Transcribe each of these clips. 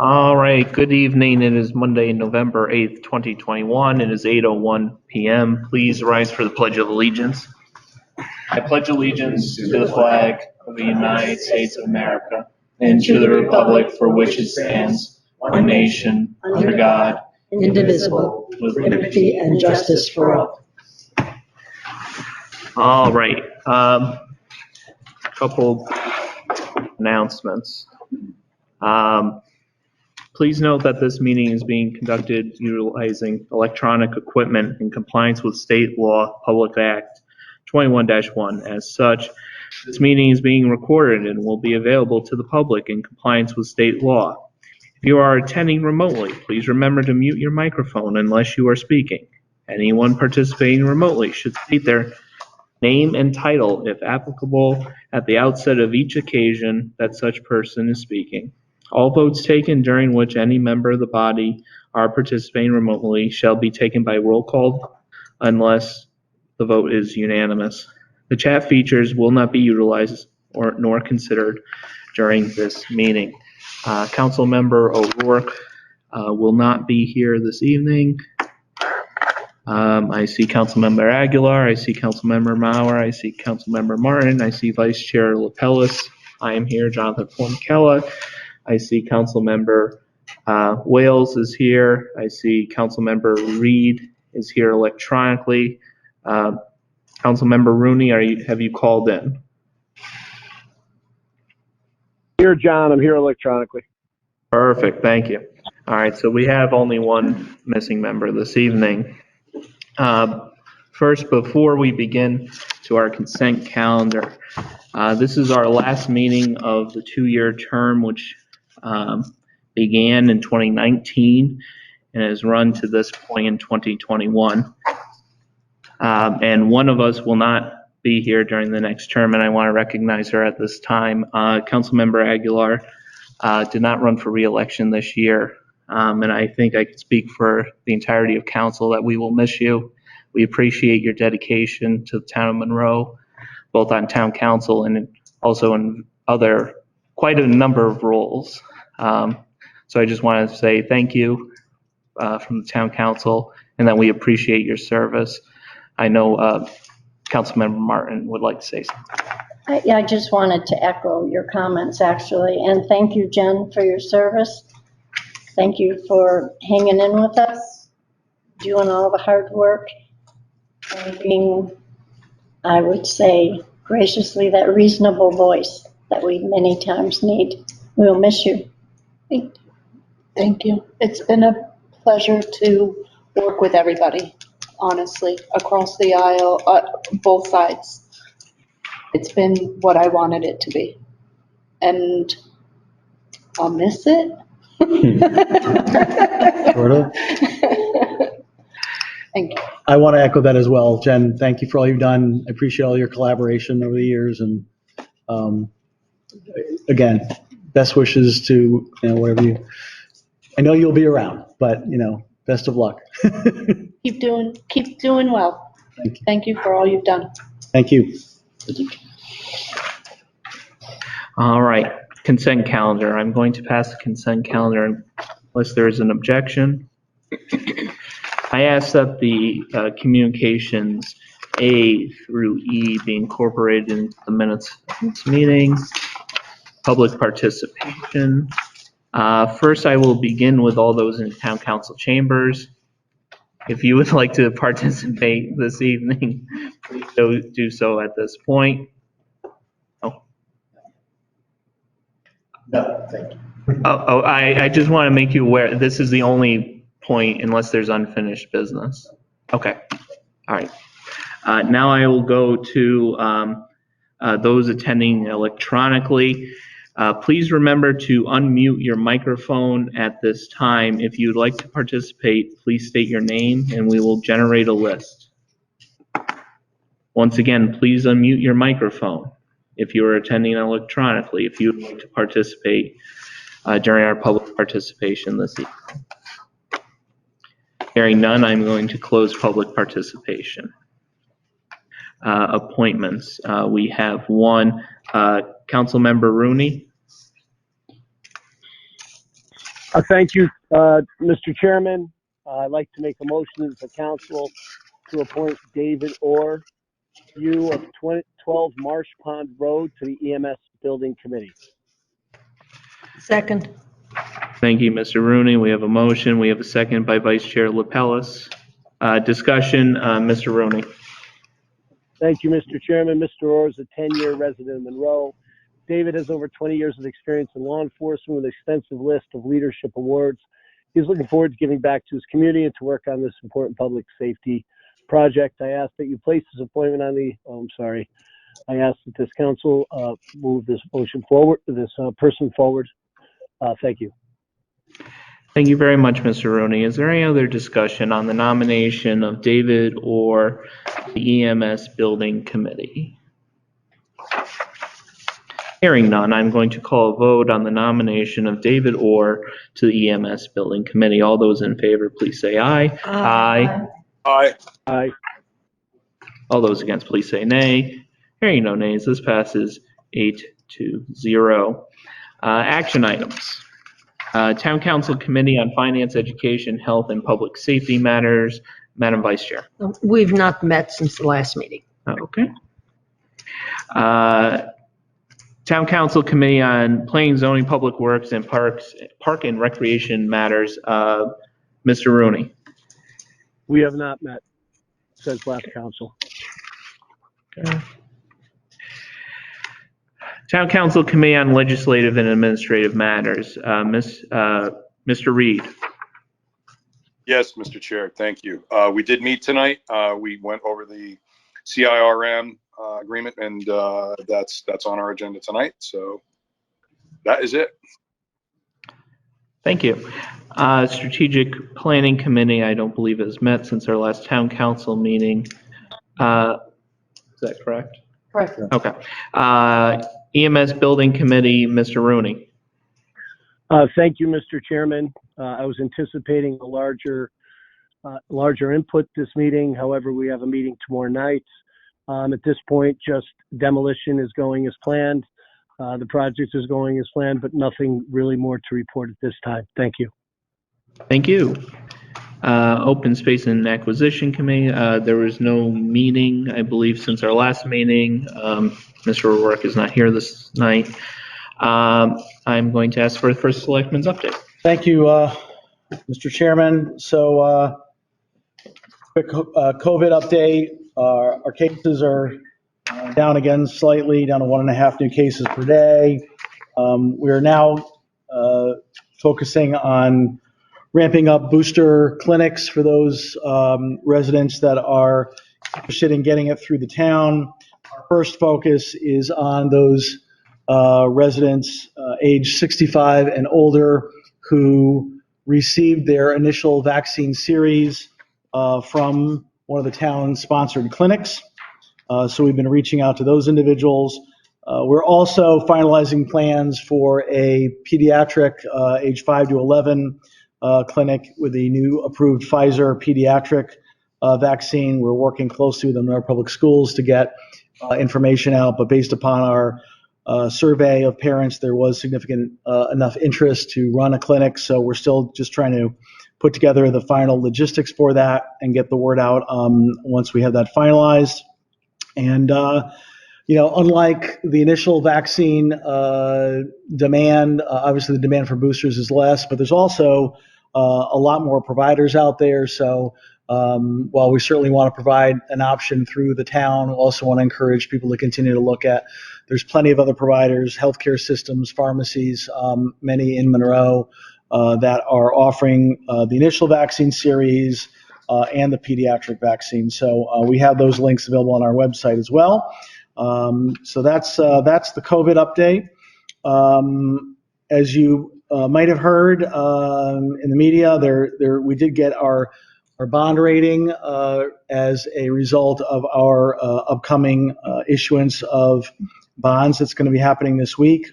All right, good evening. It is Monday, November 8th, 2021. It is 8:01 p.m. Please rise for the Pledge of Allegiance. I pledge allegiance to the flag of the United States of America and to the republic for which it stands, one nation, under God, indivisible, with liberty and justice for all. All right, couple announcements. Please note that this meeting is being conducted utilizing electronic equipment in compliance with State Law Public Act 21-1. As such, this meeting is being recorded and will be available to the public in compliance with state law. If you are attending remotely, please remember to mute your microphone unless you are speaking. Anyone participating remotely should state their name and title, if applicable, at the outset of each occasion that such person is speaking. All votes taken during which any member of the body are participating remotely shall be taken by roll call unless the vote is unanimous. The chat features will not be utilized nor considered during this meeting. Council Member O'Rourke will not be here this evening. I see Councilmember Aguilar, I see Councilmember Mauer, I see Councilmember Martin, I see Vice Chair Lapellis. I am here, Jonathan Formicella. I see Councilmember Wales is here. I see Councilmember Reed is here electronically. Councilmember Rooney, have you called in? Here, John. I'm here electronically. Perfect. Thank you. All right. So we have only one missing member this evening. First, before we begin to our consent calendar, this is our last meeting of the two-year term, which began in 2019 and has run to this point in 2021. And one of us will not be here during the next term, and I want to recognize her at this time. Councilmember Aguilar did not run for re-election this year, and I think I could speak for the entirety of council that we will miss you. We appreciate your dedication to the town of Monroe, both on town council and also in quite a number of roles. So I just want to say thank you from the town council, and that we appreciate your service. I know Councilmember Martin would like to say something. I just wanted to echo your comments, actually, and thank you, Jen, for your service. Thank you for hanging in with us, doing all the hard work, and being, I would say, graciously, that reasonable voice that we many times need. We'll miss you. Thank you. It's been a pleasure to work with everybody, honestly, across the aisle, both sides. It's been what I wanted it to be. And I'll miss it. Sort of. Thank you. I want to echo that as well. Jen, thank you for all you've done. I appreciate all your collaboration over the years. And again, best wishes to, whatever you, I know you'll be around, but, best of luck. Keep doing well. Thank you. Thank you for all you've done. Thank you. All right, consent calendar. I'm going to pass the consent calendar unless there is an objection. I ask that the communications A through E be incorporated into the minutes of this meeting. Public participation. First, I will begin with all those in town council chambers. If you would like to participate this evening, please do so at this point. Oh. No, thank you. I just want to make you aware, this is the only point unless there's unfinished business. Okay. All right. Now I will go to those attending electronically. Please remember to unmute your microphone at this time. If you'd like to participate, please state your name and we will generate a list. Once again, please unmute your microphone if you are attending electronically, if you would like to participate during our public participation this evening. Hearing none, I'm going to close public participation. Appointments. We have one, Councilmember Rooney. Thank you, Mr. Chairman. I'd like to make a motion as the council to appoint David Orr, U of 12 Marsh Pond Road, to the EMS Building Committee. Second. Thank you, Mr. Rooney. We have a motion. We have a second by Vice Chair Lapellis. Discussion, Mr. Rooney. Thank you, Mr. Chairman. Mr. Orr is a 10-year resident of Monroe. David has over 20 years of experience in law enforcement with an extensive list of leadership awards. He's looking forward to giving back to his community and to work on this important public safety project. I ask that you place this appointment on the, I ask that this council move this motion forward, this person forward. Thank you. Thank you very much, Mr. Rooney. Is there any other discussion on the nomination of David or the EMS Building Committee? Hearing none, I'm going to call a vote on the nomination of David Orr to the EMS Building Committee. All those in favor, please say aye. Aye. Aye. Aye. All those against, please say nay. Hearing no nays, this passes 8-0. Action items. Town Council Committee on Finance, Education, Health, and Public Safety Matters. Madam Vice Chair. We've not met since the last meeting. Okay. Town Council Committee on Planning, Zoning, Public Works, and Park and Recreation Matters. Mr. Rooney. We have not met since last council. Okay. Town Council Committee on Legislative and Administrative Matters. Mr. Reed. Yes, Mr. Chair, thank you. We did meet tonight. We went over the CIRM agreement, and that's on our agenda tonight. So that is it. Thank you. Strategic Planning Committee, I don't believe has met since our last Town Council meeting. Is that correct? Correct. Okay. EMS Building Committee, Mr. Rooney. Thank you, Mr. Chairman. I was anticipating a larger input this meeting. However, we have a meeting tomorrow night. At this point, just demolition is going as planned. The project is going as planned, but nothing really more to report at this time. Thank you. Thank you. Open Space and Acquisition Committee, there was no meeting, I believe, since our last meeting. Mr. O'Rourke is not here this night. I'm going to ask for the first Selectman's update. Thank you, Mr. Chairman. So, quick COVID update. Our cases are down again slightly, down to 1.5 new cases per day. We are now focusing on ramping up booster clinics for those residents that are interested in getting it through the town. Our first focus is on those residents age 65 and older who received their initial vaccine series from one of the town's sponsored clinics. So we've been reaching out to those individuals. We're also finalizing plans for a pediatric age 5 to 11 clinic with the new approved Pfizer pediatric vaccine. We're working closely with the Monroe Public Schools to get information out, but based upon our survey of parents, there was significant enough interest to run a clinic. So we're still just trying to put together the final logistics for that and get the word out once we have that finalized. And unlike the initial vaccine demand, obviously the demand for boosters is less, but there's also a lot more providers out there. So while we certainly want to provide an option through the town, we also want to encourage people to continue to look at. There's plenty of other providers, healthcare systems, pharmacies, many in Monroe that are offering the initial vaccine series and the pediatric vaccine. So we have those links available on our website as well. So that's the COVID update. As you might have heard in the media, we did get our bond rating as a result of our upcoming issuance of bonds that's going to be happening this week.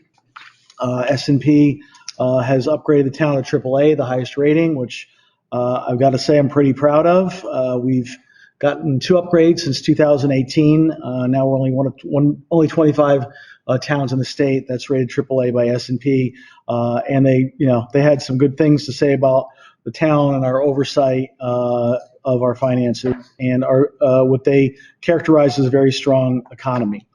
S&P has upgraded the town to AAA, the highest rating, which I've got to say I'm pretty proud of. We've gotten 2 upgrades since 2018. Now we're only 25 towns in the state that's rated AAA by S&P. And they had some good things to say about the town and our oversight of our finances and our what they characterize as a very strong economy.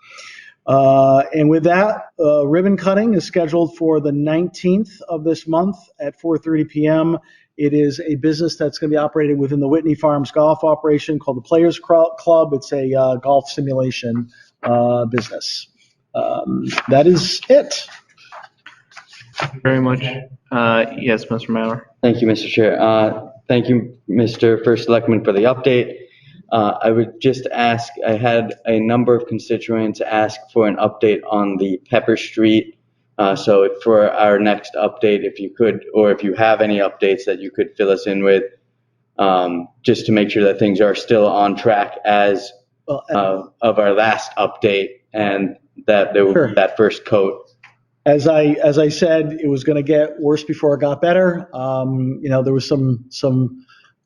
And with that, ribbon cutting is scheduled for the 19th of this month at 4:30 p.m. It is a business that's going to be operated within the Whitney Farms golf operation called the Players Club. It's a golf simulation business. That is it. Thank you very much. Yes, Mr. Mauer. Thank you, Mr. Chair. Thank you, Mr. First Selectman, for the update. I would just ask, I had a number of constituents ask for an update on the Pepper Street. So for our next update, if you could, or if you have any updates that you could fill us in with, just to make sure that things are still on track as of our last update and that there will be that first coat. As I said, it was going to get worse before it got better. There was some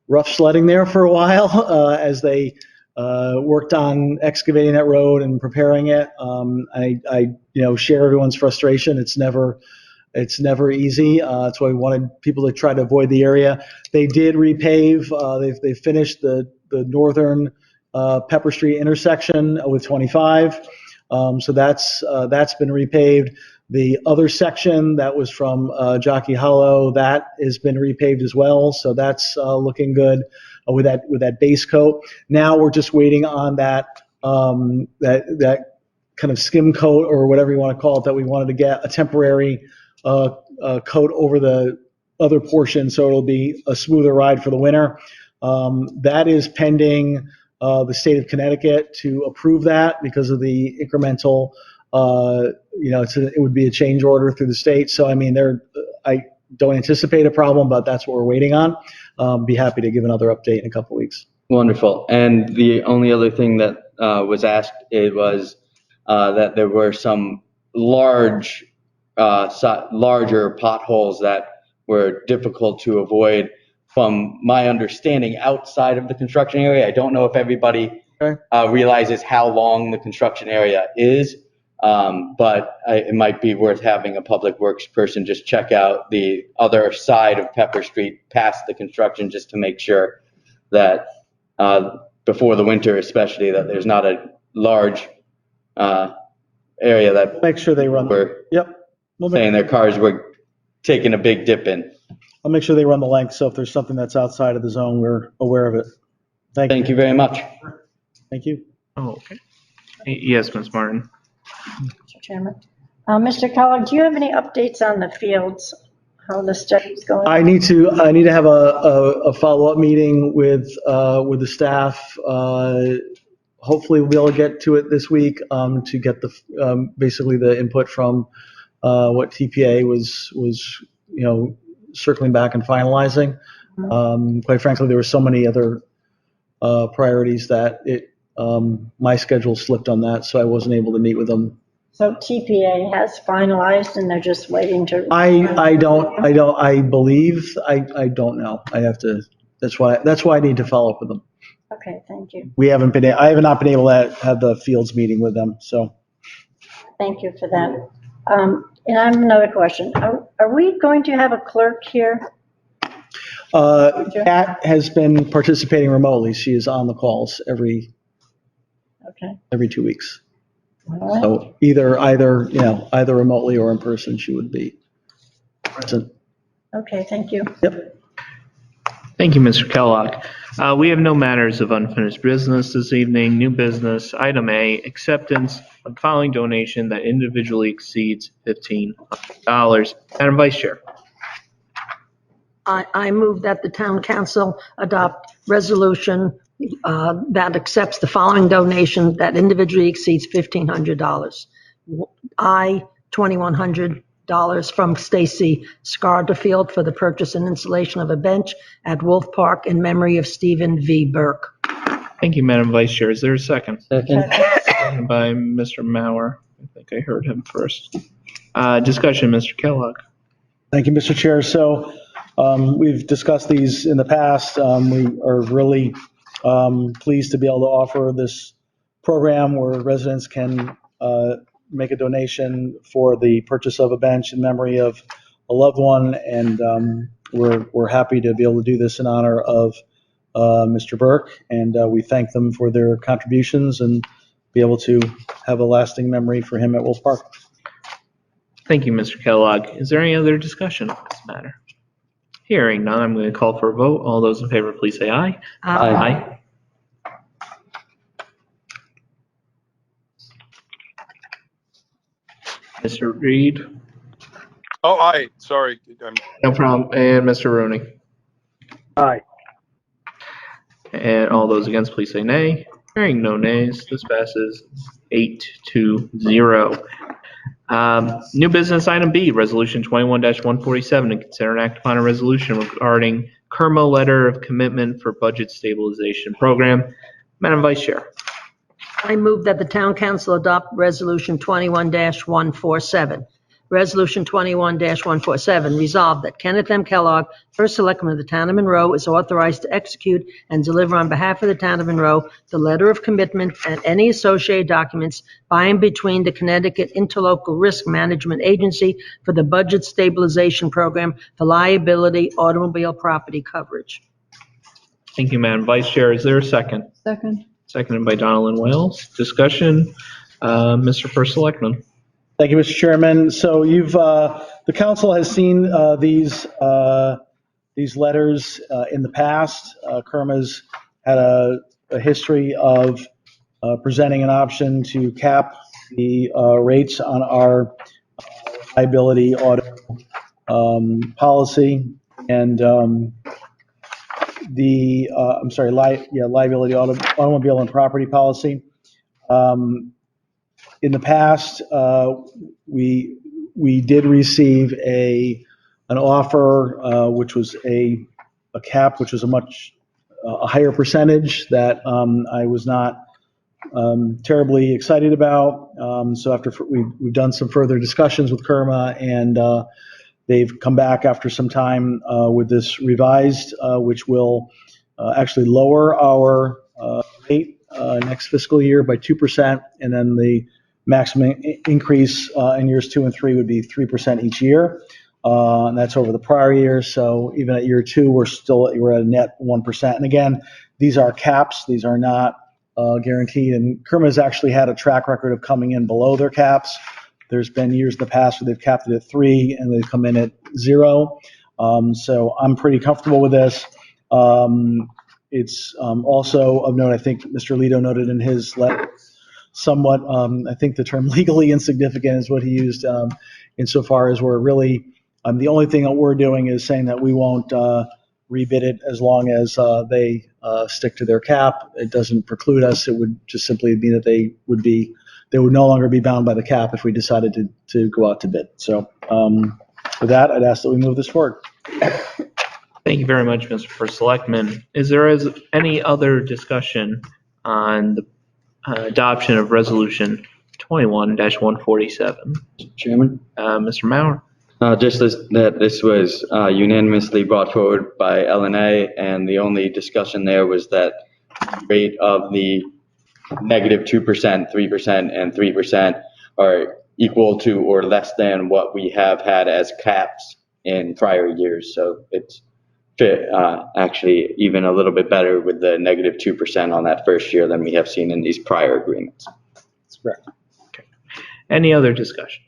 rough sledding there for a while as they worked on excavating that road and preparing it. I share everyone's frustration. It's never easy. That's why we wanted people to try to avoid the area. They did repave. They finished the northern Pepper Street intersection with 25. So that's been repaved. The other section that was from Jockey Hollow, that has been repaved as well. So that's looking good with that base coat. Now we're just waiting on that kind of skim coat or whatever you want to call it that we wanted to get a temporary coat over the other portion so it'll be a smoother ride for the winter. That is pending the state of Connecticut to approve that because of the incremental. It would be a change order through the state. So, I mean, I don't anticipate a problem, but that's what we're waiting on. Be happy to give another update in a couple of weeks. Wonderful. And the only other thing that was asked, it was that there were some larger potholes that were difficult to avoid from my understanding outside of the construction area. I don't know if everybody realizes how long the construction area is. But it might be worth having a public works person just check out the other side of Pepper Street past the construction just to make sure that before the winter especially that there's not a large area that make sure they run saying their cars were taking a big dip in. I'll make sure they run the length, so if there's something that's outside of the zone, we're aware of it. Thank you very much. Thank you. Oh, okay. Yes, Ms. Martin. Mr. Chairman. Mr. Kellogg, do you have any updates on the fields, how the study's going? I need to have a follow-up meeting with the staff. Hopefully we'll be able to get to it this week to get the basically the input from what TPA was circling back and finalizing. Quite frankly, there were so many other priorities that my schedule slipped on that, so I wasn't able to meet with them. So TPA has finalized and they're just waiting to. I believe, I don't know. I have to, that's why I need to follow up with them. Okay, thank you. I have not been able to have the fields meeting with them, so. Thank you for that. And I have another question. Are we going to have a clerk here? Kat has been participating remotely. She is on the calls every 2 weeks. All right. So either remotely or in person, she would be present. Okay, thank you. Yep. Thank you, Mr. Kellogg. We have no matters of unfinished business this evening. New business, item A, acceptance of following donation that individually exceeds $1,500. Madam Vice Chair. I move that the town council adopt resolution that accepts the following donation that individually exceeds $1,500. $2,100 from Stacy Scarterfield for the purchase and installation of a bench at Wolf Park in memory of Stephen V. Burke. Thank you, Madam Vice Chair. Is there a second? Second. Second by Mr. Mauer. I think I heard him first. Discussion, Mr. Kellogg. Thank you, Mr. Chair. So we've discussed these in the past. We are really pleased to be able to offer this program where residents can make a donation for the purchase of a bench in memory of a loved one, and we're happy to be able to do this in honor of Mr. Burke, and we thank them for their contributions and be able to have a lasting memory for him at Wolf Park. Thank you, Mr. Kellogg. Is there any other discussion on this matter? Hearing none, I'm going to call for a vote. All those in favor, please say aye. Aye. Mr. Reed? Oh, aye, sorry. No problem. And Mr. Rooney? Aye. And all those against, please say nay. Hearing no nays, this passes 8-0. New business item B, resolution 21-147, to consider and act upon a resolution regarding KERMA letter of commitment for budget stabilization program. Madam Vice Chair. I move that the town council adopt resolution 21-147. Resolution 21-147, resolved that Kenneth M. Kellogg, first selectman of the town of Monroe, is authorized to execute and deliver on behalf of the town of Monroe the letter of commitment and any associated documents by and between the Connecticut Interlocal Risk Management Agency for the Budget Stabilization Program for liability automobile property coverage. Thank you, Madam Vice Chair. Is there a second? Second. Seconded by Donaldin Wales. Discussion, Mr. First Selectman. Thank you, Mr. Chairman. So the council has seen these letters in the past. KERMA's had a history of presenting an option to cap the rates on our liability auto policy and liability automobile and property policy. In the past, we did receive an offer, which was a cap, which was a higher percentage that I was not terribly excited about. So after we've done some further discussions with KERMA, and they've come back after some time with this revised, which will actually lower our rate next fiscal year by 2%, and then the maximum increase in years 2 and 3 would be 3% each year. And that's over the prior year. So even at year 2, we're at a net 1%. And again, these are caps. These are not guaranteed. And KERMA has actually had a track record of coming in below their caps. There's been years in the past where they've capped it at 3 and they've come in at 0. So I'm pretty comfortable with this. It's also of note, I think Mr. Lito noted in his letter, somewhat, I think the term legally insignificant is what he used, insofar as we're really, the only thing that we're doing is saying that we won't rebid it as long as they stick to their cap. It doesn't preclude us. It would just simply mean that they would no longer be bound by the cap if we decided to go out to bid. So with that, I'd ask that we move this forward. Thank you very much, Mr. First Selectman. Is there any other discussion on the adoption of resolution 21-147? Chairman? Mr. Maurer? Just that this was unanimously brought forward by LNA, and the only discussion there was that rate of the -2%, 3%, and 3% are equal to or less than what we have had as caps in prior years. So it's actually even a little bit better with the -2% on that first year than we have seen in these prior agreements. That's correct. Okay. Any other discussion?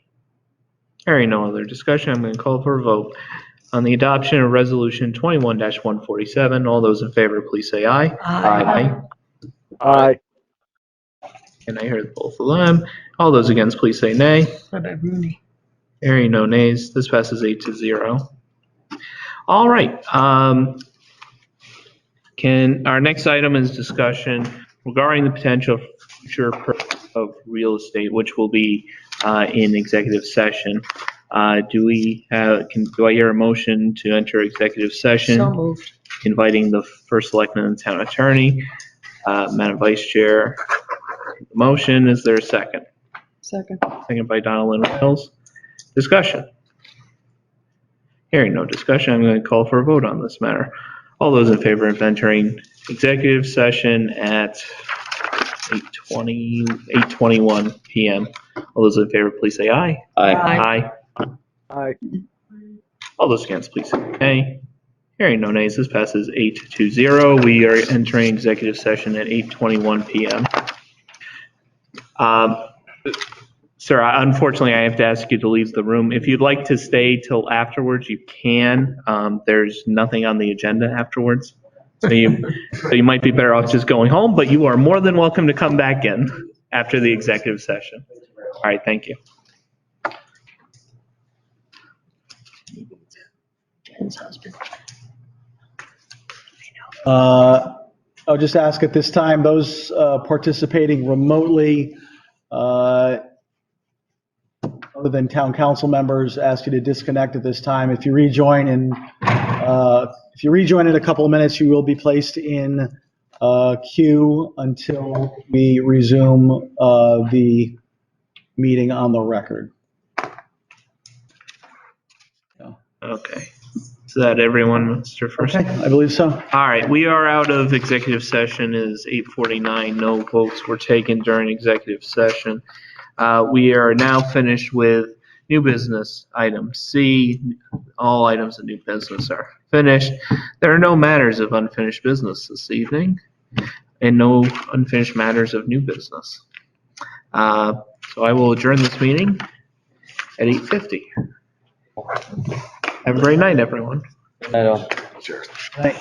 Hearing no other discussion, I'm going to call for a vote on the adoption of resolution 21-147. All those in favor, please say aye. Aye. Aye. And I heard both of them. All those against, please say nay. What about Rooney? Hearing no nays, this passes 8-0. All right. Our next item is discussion regarding the potential future purchase of real estate, which will be in executive session. Do I hear a motion to enter executive session? So moved. Inviting the first selectman and town attorney. Madam Vice Chair, motion. Is there a second? Second. Second by Donaldin Wales. Discussion. Hearing no discussion, I'm going to call for a vote on this matter. All those in favor of entering executive session at 8:21 PM. All those in favor, please say aye. Aye. Aye. All those against, please say nay. Hearing no nays, this passes 8-0. We are entering executive session at 8:21 PM. Sir, unfortunately, I have to ask you to leave the room. If you'd like to stay till afterwards, you can. There's nothing on the agenda afterwards. So you might be better off just going home, but you are more than welcome to come back in after the executive session. All right, thank you. Jen's husband. I'll just ask at this time, those participating remotely, other than town council members, ask you to disconnect at this time. If you rejoin in a couple of minutes, you will be placed in queue until we resume the meeting on the record. Okay. Is that everyone, Mr. First? Okay, I believe so. All right, we are out of executive session. It is 8:49. No votes were taken during executive session. We are now finished with new business item C. All items of new business are finished. There are no matters of unfinished business this evening and no unfinished matters of new business. So I will adjourn this meeting at 8:50. Have a great night, everyone. I don't. Cheers. Right.